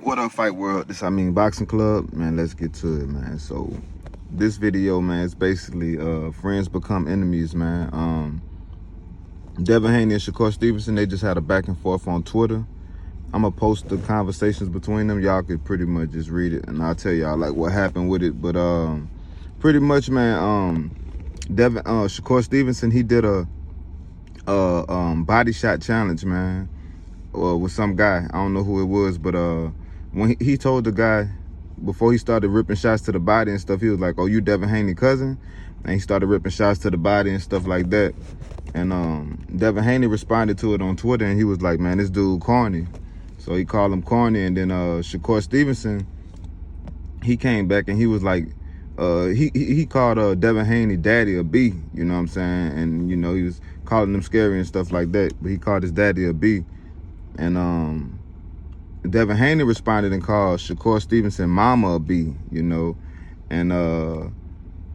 What up, Fight World? This Amin Boxing Club, man. Let's get to it, man. So this video, man, is basically friends become enemies, man. Devin Haney and Shakur Stevenson, they just had a back and forth on Twitter. I'm gonna post the conversations between them. Y'all could pretty much just read it, and I'll tell y'all like what happened with it. But pretty much, man, Shakur Stevenson, he did a body shot challenge, man, with some guy. I don't know who it was, but when he told the guy before he started ripping shots to the body and stuff, he was like, "Oh, you Devin Haney cousin?" And he started ripping shots to the body and stuff like that. And Devin Haney responded to it on Twitter, and he was like, "Man, this dude corny." So he called him corny, and then Shakur Stevenson, he came back and he was like, he called Devin Haney daddy a B, you know what I'm saying? And, you know, he was calling him scary and stuff like that, but he called his daddy a B. And Devin Haney responded and called Shakur Stevenson mama a B, you know? And,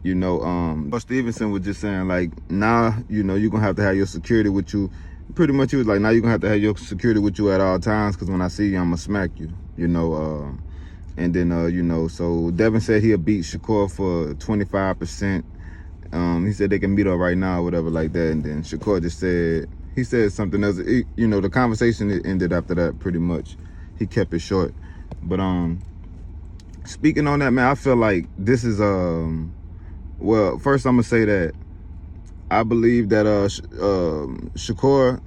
Shakur Stevenson was just saying like, nah, you know, you're going to have your security with you. Pretty much he was like, now you're going to have your security with you at all times, because when I see you, I'm going to smack you, you know? And then, so Devin said he'll beat Shakur for 25%. He said they can meet up right now or whatever like that. And then Shakur just said, he said something else. The conversation ended after that pretty much. He kept it short. But speaking on that, man, I feel like this is, well, first I'm going to say that I believe that Shakur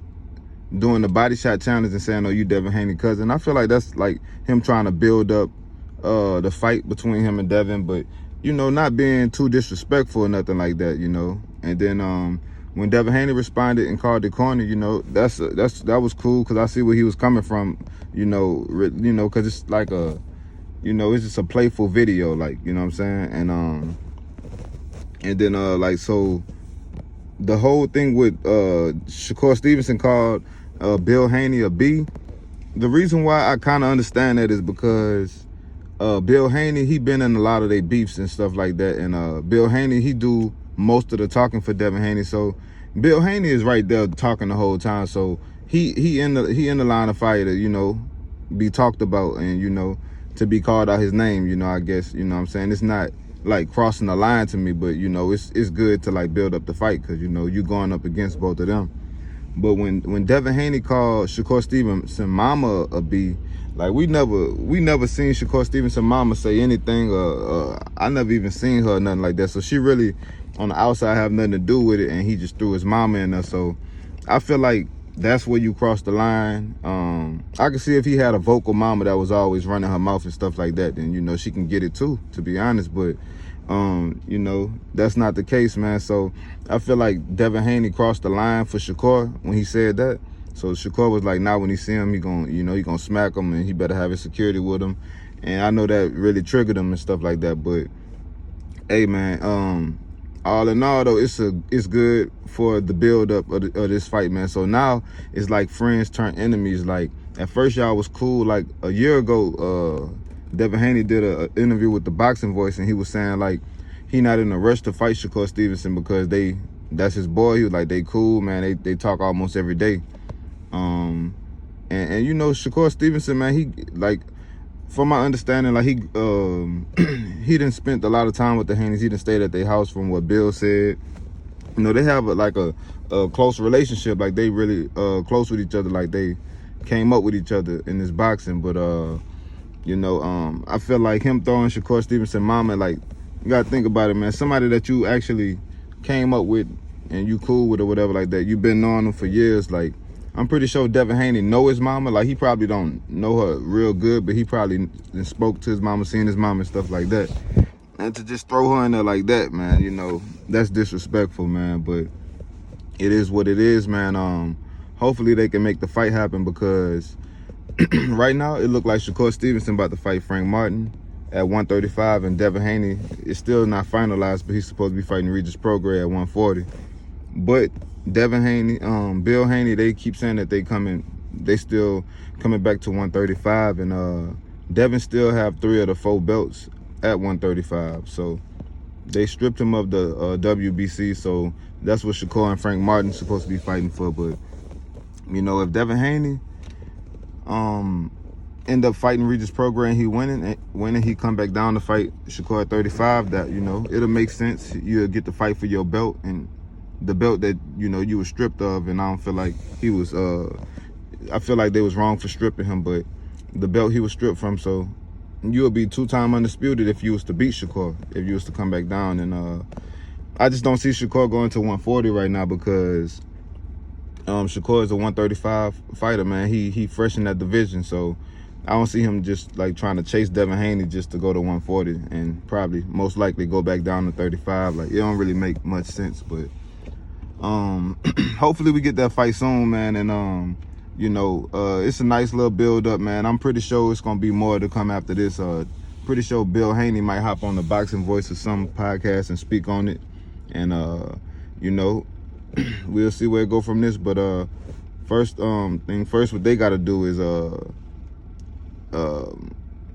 doing the body shot challenge and saying, "Oh, you Devin Haney cousin," I feel like that's like him trying to build up the fight between him and Devin, but you know, not being too disrespectful or nothing like that, you know. And then when Devin Haney responded and called it corny, you know, that was cool, because I see where he was coming from, you know, because it's like it's just a playful video, like, you know what I'm saying? And then like, so the whole thing with Shakur Stevenson called Bill Haney a B. The reason why I kind of understand that is because Bill Haney, he been in a lot of their beefs and stuff like that, and Bill Haney, he do most of the talking for Devin Haney. So Bill Haney is right there talking the whole time. So he in the line of fire to, you know, be talked about, and, you know, to be called out his name, you know, I guess, you know what I'm saying? It's not like crossing the line to me, but, you know, it's good to like build up the fight, because, you know, you going up against both of them. But when Devin Haney called Shakur Stevenson mama a B, like we never seen Shakur Stevenson mama say anything. I never even seen her or nothing like that. So she really on the outside have nothing to do with it, and he just threw his mama in there. So I feel like that's where you cross the line. I could see if he had a vocal mama that was always running her mouth and stuff like that, then, you know, she can get it too, to be honest. But you know, that's not the case, man. So I feel like Devin Haney crossed the line for Shakur when he said that. So Shakur was like, now when he see him, he gonna smack him, and he better have his security with him. And I know that really triggered him and stuff like that. But hey, man, all in all though, it's good for the build up of this fight, man. So now it's like friends turn enemies. Like at first y'all was cool. Like a year ago, Devin Haney did an interview with the Boxing Voice, and he was saying like he not in a rush to fight Shakur Stevenson because that's his boy. He was like, they cool, man. They talk almost every day. And you know, Shakur Stevenson, man, he, like, from my understanding, like he done spent a lot of time with the Haneys. He done stayed at their house, from what Bill said. You know, they have a close relationship. Like they really close with each other. Like they came up with each other in this boxing. But you know, I feel like him throwing Shakur Stevenson mama, like, you gotta think about it, man. Somebody that you actually came up with and you cool with or whatever like that. You've been knowing him for years. Like, I'm pretty sure Devin Haney know his mama. Like, he probably don't know her real good, but he probably spoke to his mama, seen his mama and stuff like that. And to just throw her in there like that, man, you know, that's disrespectful, man. But it is what it is, man. Hopefully they can make the fight happen, because right now it looked like Shakur Stevenson about to fight Frank Martin at 135, and Devin Haney is still not finalized, but he's supposed to be fighting Regis Prograis at 140. But Devin Haney, Bill Haney, they keep saying that they still coming back to 135, and Devin still have 3 of the 4 belts at 135. So they stripped him of the WBC, so that's what Shakur and Frank Martin supposed to be fighting for. But, you know, if Devin Haney end up fighting Regis Prograis, he winning, he come back down to fight Shakur at 35, that, you know, it'll make sense. You'll get to fight for your belt, and the belt that, you know, you were stripped of. And I don't feel like he was, I feel like they was wrong for stripping him, but the belt he was stripped from, so you'll be 2-time undisputed if you was to beat Shakur, if you was to come back down. And I just don't see Shakur going to 140 right now, because Shakur is a 135 fighter, man. He fresh in that division, so I don't see him just like trying to chase Devin Haney just to go to 140 and probably most likely go back down to 35. Like, it don't really make much sense. But hopefully we get that fight soon, man. And you know, it's a nice little build up, man. I'm pretty sure it's gonna be more to come after this. Pretty sure Bill Haney might hop on the Boxing Voice or some podcast and speak on it. And you know, we'll see where it go from this. But first thing first, what they gotta do is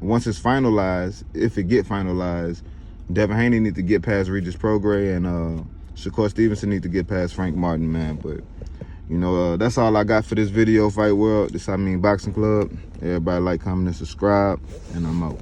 once it's finalized, if it get finalized, Devin Haney need to get past Regis Prograis, and Shakur Stevenson need to get past Frank Martin, man. But you know, that's all I got for this video, Fight World. This Amin Boxing Club. Everybody like, comment, and subscribe, and I'm out.